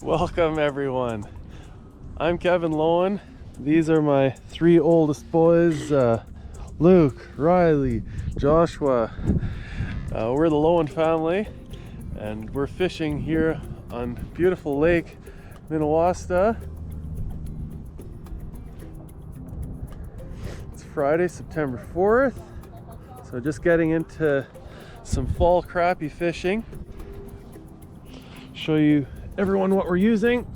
Welcome everyone. I'm Kevin Lowen. These are my three oldest boys, Luke, Riley, Joshua. We're the Lowen family and we're fishing here on beautiful Lake Minnewasta. It's Friday, September 4th. So just getting into some fall crappie fishing. Show you everyone what we're using.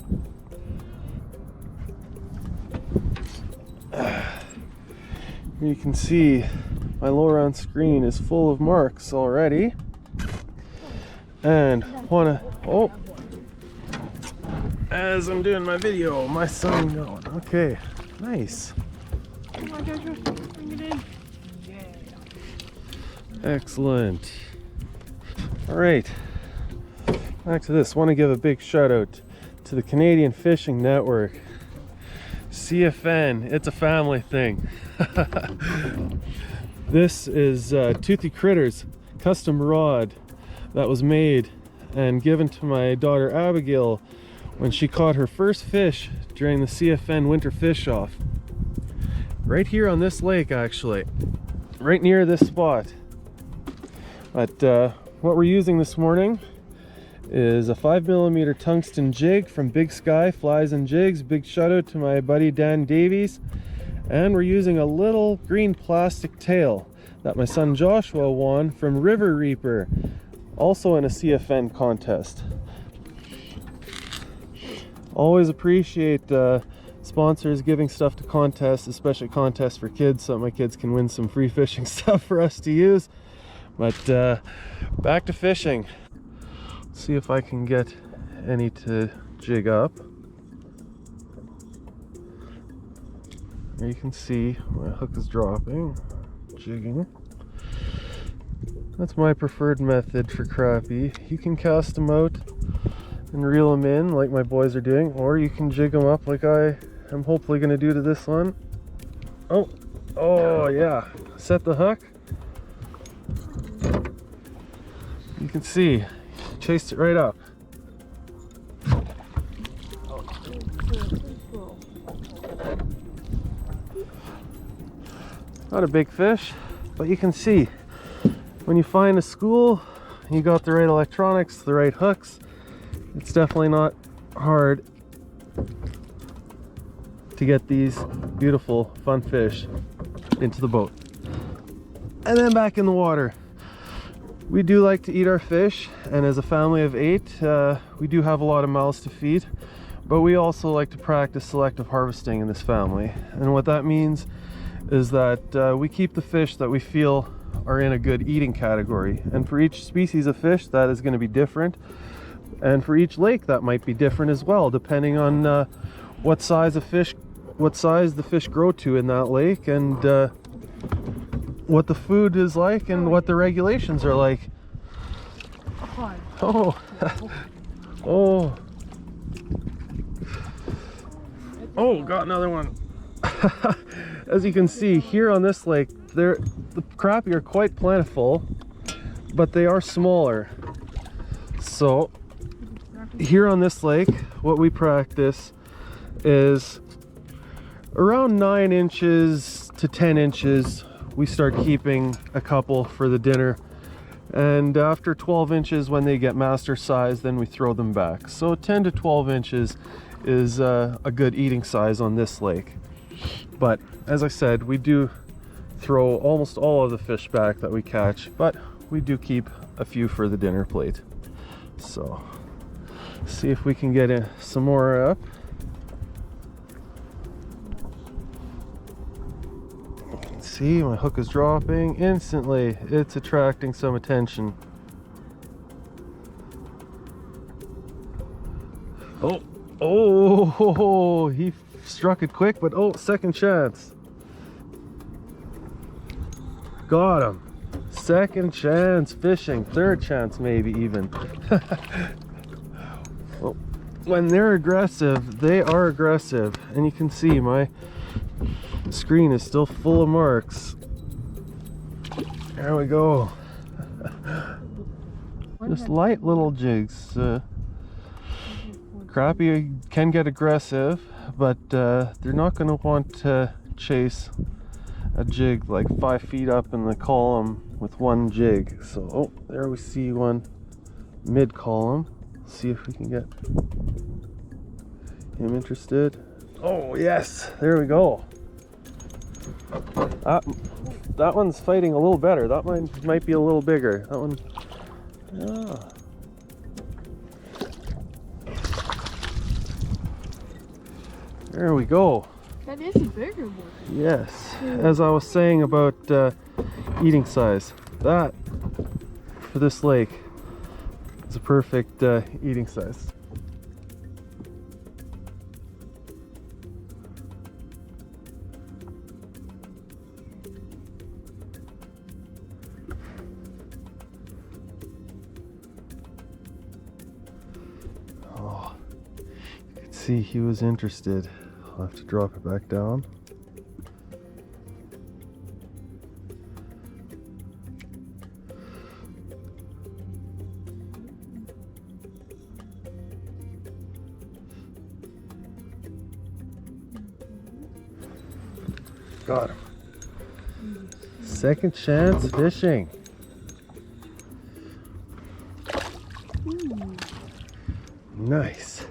You can see my lower on screen is full of marks already, and as I'm doing my video, my son going. Okay, nice. Come on, Joshua, bring it in. Yeah. Excellent. All right. Back to this. Want to give a big shout out to the Canadian Fishing Network. CFN, it's a family thing. This is Toothy Critters custom rod that was made and given to my daughter Abigail when she caught her first fish during the CFN winter fish off. Right here on this lake, actually. Right near this spot. But what we're using this morning is a 5mm tungsten jig from Big Sky Flies and Jigs. Big shout out to my buddy Dan Davies. And we're using a little green plastic tail that my son Joshua won from River Reaper, also in a CFN contest. Always appreciate sponsors giving stuff to contests, especially contests for kids, so my kids can win some free fishing stuff for us to use. But back to fishing. See if I can get any to jig up. Here you can see my hook is dropping, jigging. That's my preferred method for crappie. You can cast them out and reel them in like my boys are doing, or you can jig them up like I am hopefully going to do to this one. Oh yeah, set the hook. You can see, chased it right up. Not a big fish, but you can see when you find a school, you got the right electronics, the right hooks, it's definitely not hard to get these beautiful, fun fish into the boat. And then back in the water. We do like to eat our fish, and as a family of 8, we do have a lot of mouths to feed, but we also like to practice selective harvesting in this family. And what that means is that we keep the fish that we feel are in a good eating category. And for each species of fish, that is going to be different. And for each lake, that might be different as well, depending on what size the fish grow to in that lake, and what the food is like and what the regulations are like. Oh, oh, oh, got another one. As you can see here on this lake, the crappie are quite plentiful, but they are smaller. So here on this lake, what we practice is around 9 inches to 10 inches. We start keeping a couple for the dinner, and after 12 inches, when they get master size, then we throw them back. So 10 to 12 inches is a good eating size on this lake. But as I said, we do throw almost all of the fish back that we catch, but we do keep a few for the dinner plate. So see if we can get some more up. See, my hook is dropping instantly. It's attracting some attention. Oh, he struck it quick, but oh, second chance. Got him. Second chance fishing, third chance maybe even. Well, when they're aggressive, they are aggressive, and you can see my screen is still full of marks. There we go. Just light little jigs. Crappie can get aggressive, but they're not going to want to chase a jig like 5 feet up in the column with one jig. So, oh, there we see one mid column. See if we can get him interested. Oh yes, there we go. That one's fighting a little better. That one might be a little bigger. That one, yeah. There we go. That is a bigger one. Yes, as I was saying about eating size, that for this lake is a perfect eating size. Oh, you could see he was interested. I'll have to drop it back down. Got him. Second chance fishing. Nice.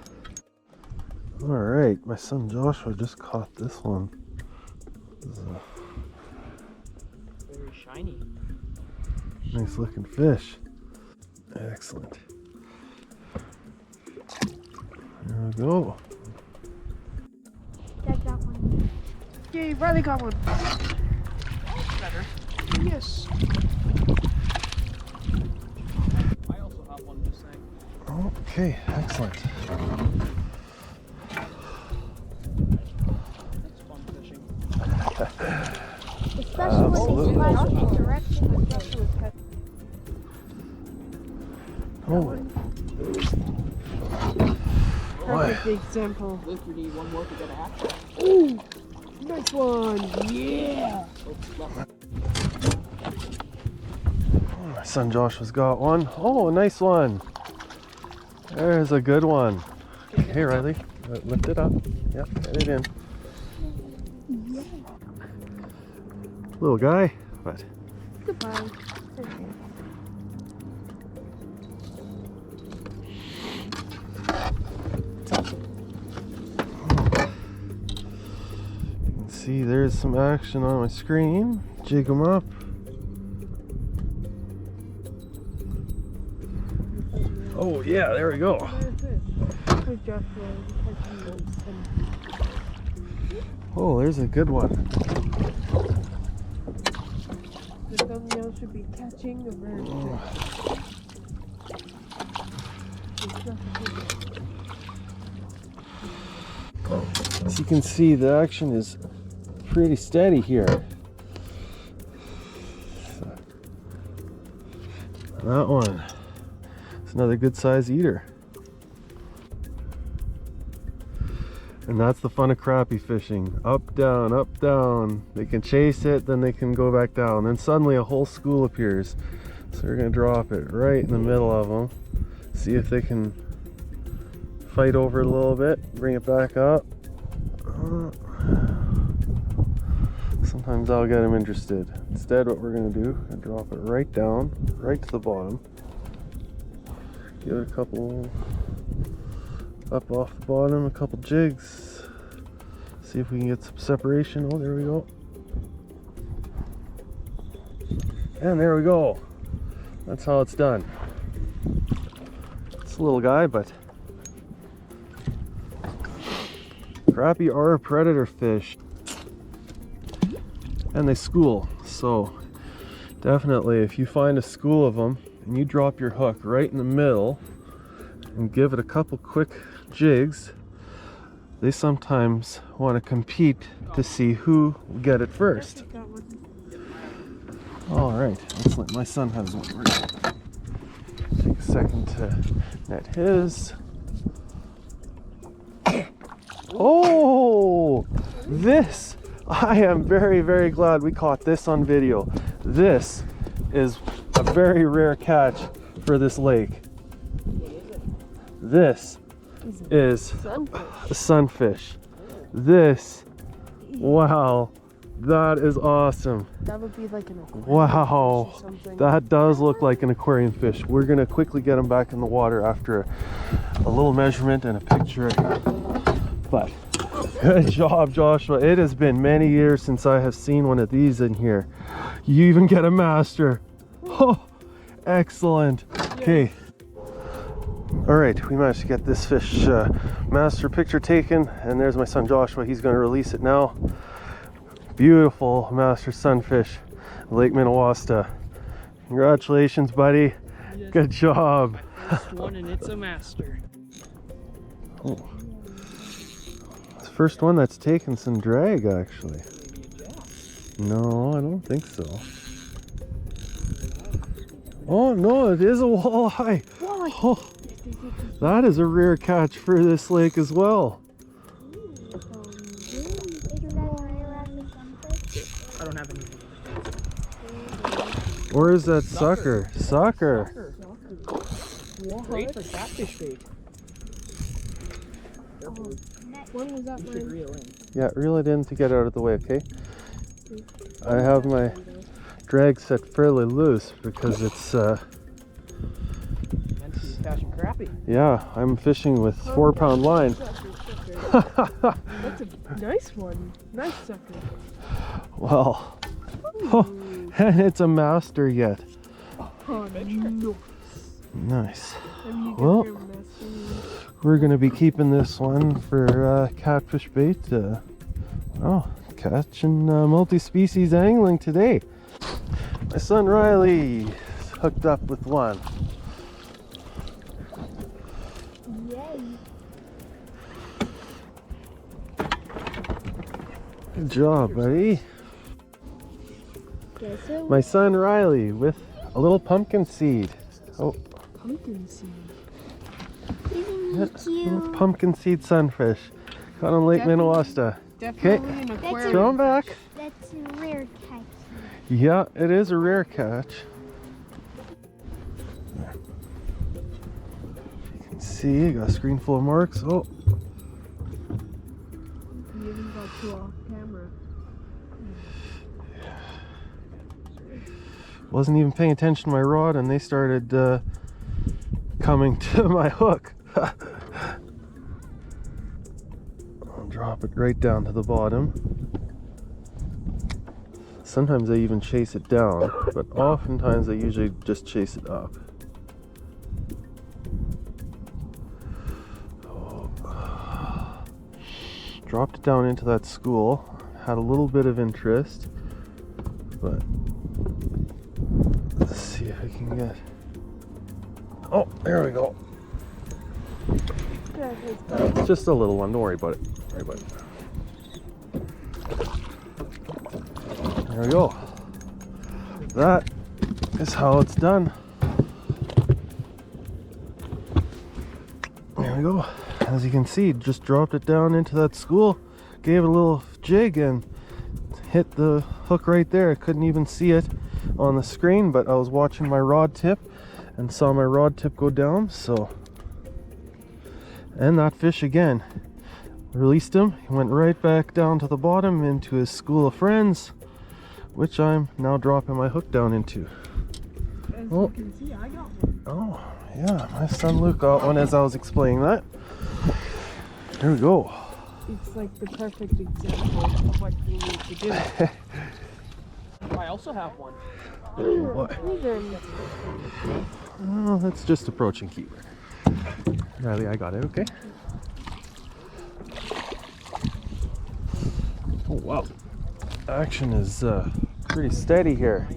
All right, my son Joshua just caught this one. This is a very shiny. nice looking fish. Excellent. There we go. Dad got one. Yay, Riley got one. Better. Yes. I also have one, just saying. Okay, excellent. It's fun fishing. Especially when they flash in the direction that Joshua was heading. Oh, Perfect example. Luke, you need one more to get a hatch. Ooh, nice one. Yeah. my son Joshua's got one. Oh, a nice one. There's a good one. Hey, Riley, lift it up. Yep, get it in. Little guy, but Goodbye. you can see there's some action on my screen. Jig them up. Oh yeah, there we go. Good Joshua. Oh, there's a good one. The thumbnail should be catching a bird. As you can see, the action is pretty steady here. So, that one. It's another good size eater. And that's the fun of crappie fishing. Up, down, up, down. They can chase it, then they can go back down. Then suddenly a whole school appears. So we're gonna drop it right in the middle of them. See if they can fight over it a little bit. Bring it back up. Sometimes I'll get them interested. Instead, what we're gonna do is drop it right down, right to the bottom. Give it a couple up off the bottom, a couple jigs. See if we can get some separation. Oh, there we go. And there we go. That's how it's done. It's a little guy, but crappie are a predator fish. And they school. So definitely, if you find a school of them and you drop your hook right in the middle and give it a couple quick jigs, they sometimes want to compete to see who will get it first. All right, excellent. My son has one. We're gonna take a second to net his. Oh, this, I am very, very glad we caught this on video. This is a very rare catch for this lake. This is Sunfish. a sunfish. This, wow, that is awesome. That would be like an aquarium Wow, fish or something. that does look like an aquarium fish. We're gonna quickly get him back in the water after a little measurement and a picture. But good job, Joshua. It has been many years since I have seen one of these in here. You even get a master. Oh, excellent. Okay. All right, we managed to get this fish master picture taken, and there's my son Joshua. He's going to release it now. Beautiful master sunfish, Lake Minnewasta. Congratulations, buddy. Yes. Good job. First one, and it's a master. Oh. It's the first one that's taken some drag, actually. No, I don't think so. Oh no, it is a walleye. Oh, that is a rare catch for this lake as well. I don't have anything. Where is that sucker? Sucker. Great for catfish bait. When was that You should one? reel in. Yeah, reel it in to get out of the way, okay? I have my drag set fairly loose because it's Meant to be catching crappie. yeah, I'm fishing with 4-pound line. That's a nice one. Nice sucker. Well, oh, and it's a master yet. Oh, no. Nice. Maybe you Well, get your master. we're gonna be keeping this one for catfish bait. Oh, catching multi-species angling today. My son Riley is hooked up with one. Yay. Good job, buddy. Guess who? My son Riley with a little pumpkin seed. Oh, Pumpkin seed. yeah, little pumpkin seed sunfish. Caught on Lake Minnewasta. Definitely an Throw aquarium. him back. That's a rare catch. Yeah, it is a rare catch. You can see, I got a screen full of marks. Oh, You even got two off camera. wasn't even paying attention to my rod and they started coming to my hook. I'll drop it right down to the bottom. Sometimes I even chase it down, but oftentimes I usually just chase it up. Oh. Dropped it down into that school. Had a little bit of interest, but let's see if I can get. Oh, there we go. It's just a little one. Don't worry about it. Don't worry about it. There we go. That is how it's done. There we go. As you can see, just dropped it down into that school, gave it a little jig and hit the hook right there. I couldn't even see it on the screen, but I was watching my rod tip and saw my rod tip go down, so. And that fish again. Released him, he went right back down to the bottom into his school of friends, which I'm now dropping my hook down into. As Oh. you can see, I got one. Oh, yeah, my son Luke got one as I was explaining that. There we go. It's like the perfect example of what you need to do. I also have one. What? Even Oh, that's just approach and keep. Riley, I got it, okay? Oh, wow. Action is pretty steady here.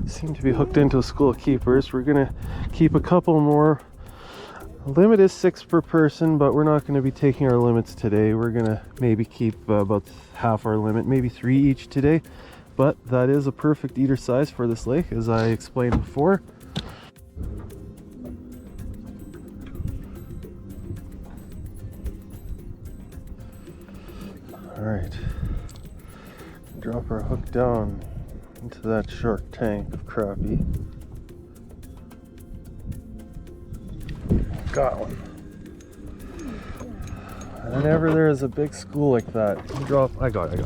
Seem to be hooked into a school of keepers. We're gonna keep a couple more. Limit is 6 per person, but we're not going to be taking our limits today. We're going to maybe keep about half our limit, maybe 3 each today. But that is a perfect eater size for this lake, as I explained before. Alright, drop our hook down into that shark tank of crappie. Got one. Whenever there is a big school like that, I got it.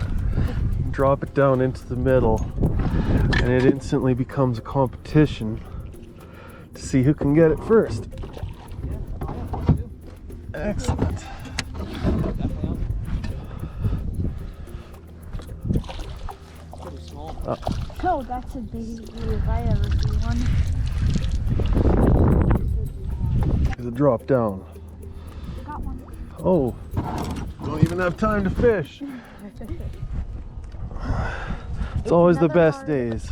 Drop it down into the middle, and it instantly becomes a competition to see who can get it first. Excellent. Oh, that's a big blue if I ever see one. Does it drop down? Got one. Oh, don't even have time to fish. It's always the best days.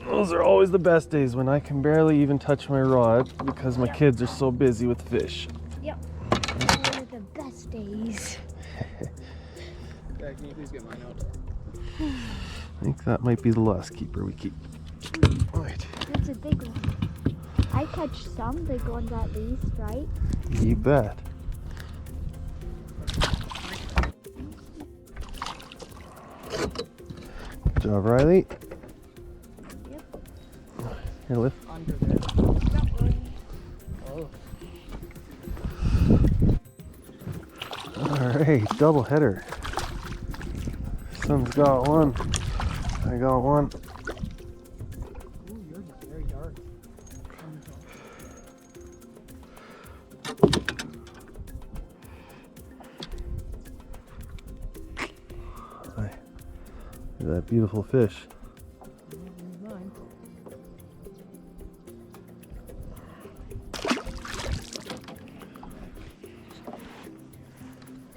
Those are always the best days when I can barely even touch my rod because my kids are so busy with fish. Yep. Those are the best days. Yeah, can you please get mine out? I think that might be the last keeper we keep. Right. That's a big one. I catch some big ones at least, right? You bet. Good job, Riley. Yep. Here, lift. Under there. Got one. Oh. Alright, double header. Son's got one. I got one. Ooh, yours is very dark. Hi. Look at that beautiful fish. Mine.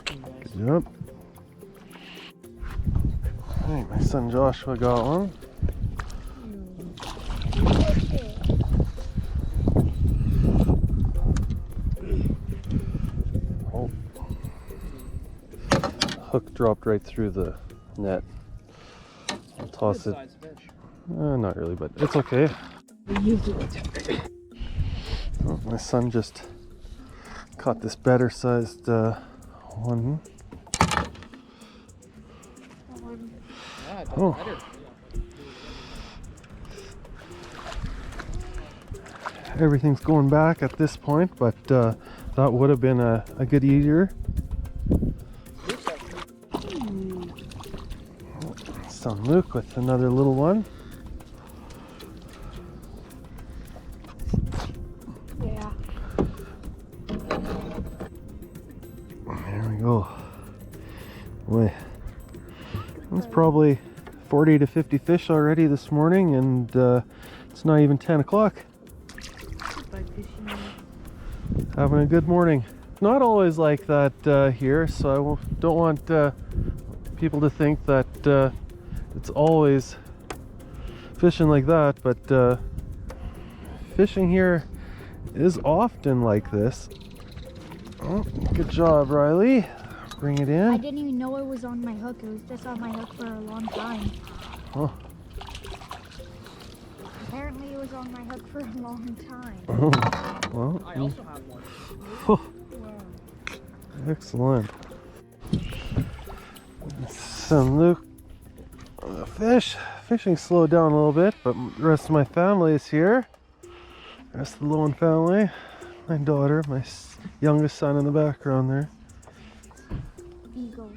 Good job. Alright, my son Joshua got one. Oh. Hook dropped right through the net. I'll toss it. Good size fish. Not really, but it's okay. Oh, my son just caught this better sized one. Yeah, it Oh. does better. Everything's going back at this point, but that would have been a good eater. Son Luke with another little one. Yeah. There we go. Boy, that's probably 40 to 50 fish already this morning, and it's not even 10 o'clock. Having a good morning. Not always like that here, so I don't want people to think that it's always fishing like that, but fishing here is often like this. Oh, good job, Riley. Bring it in. I didn't even know it was on my hook. It was just on my hook for a long time. Oh. Apparently it was on my hook for a long time. Well, I also have one. oh, excellent. Son Luke, fishing slowed down a little bit, but the rest of my family is here. The rest of the Lowen family, my daughter, my youngest son in the background there. Eagle.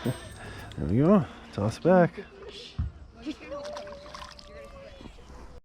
There we go. Toss back.